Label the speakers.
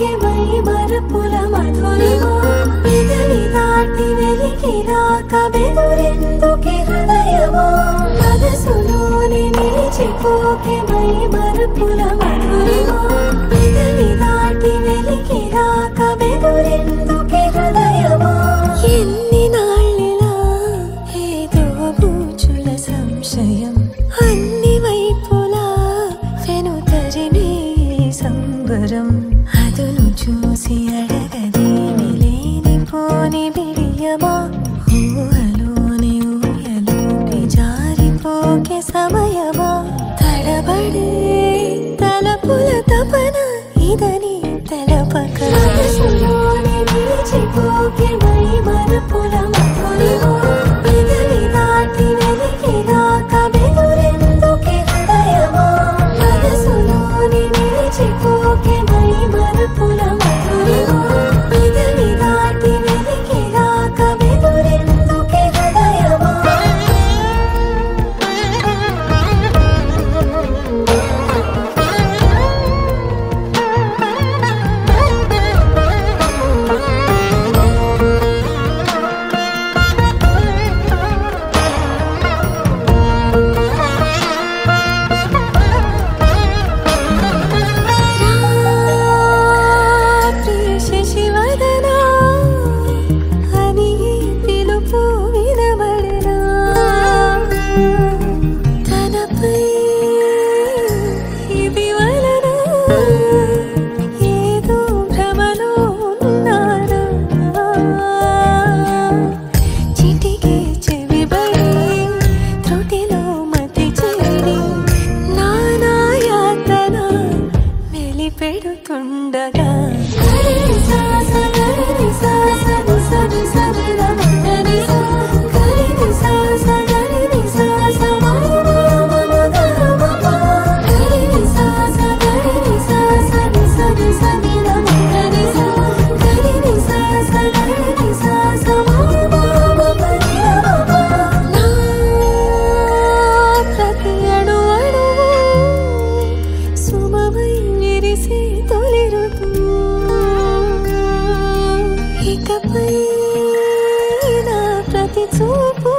Speaker 1: మర్చిపోకే my మరపుల Madhurima పెదవి దాటి వెలికిరాక బెదురెందుకే హృదయమా మనసులోని నిలిచిపోకే మై మరపుల మధురిమా పెదవి దాటి వెలికిరాక బెదురెందుకే హృదయమా ఎన్ని నాళ్ళిలా ఏదో బూచుల సంశయం అన్ని వైపులా వెనుతరినే సంబరం అదును చూసి అడగదేమి లేనిపోని బిడియమా ఊహలోని ఊయలోకి జారిపోకే సమయమా తడబడే తలపుల తపన ఇదని తెలపక మనసులోని నిలిచిపోకే మై మరపుల మధురిమా పెదవి దాటి వెలికిరాక బెదురెందుకే హృదయమా మనసులోని నిలిచిపోకే మై మరపుల మధురిమా పెదవి దాటి వెలికిరాక బెదురెందుకే హృదయమా పెడుతుండగా ఇకపై నా ప్రతి చూపు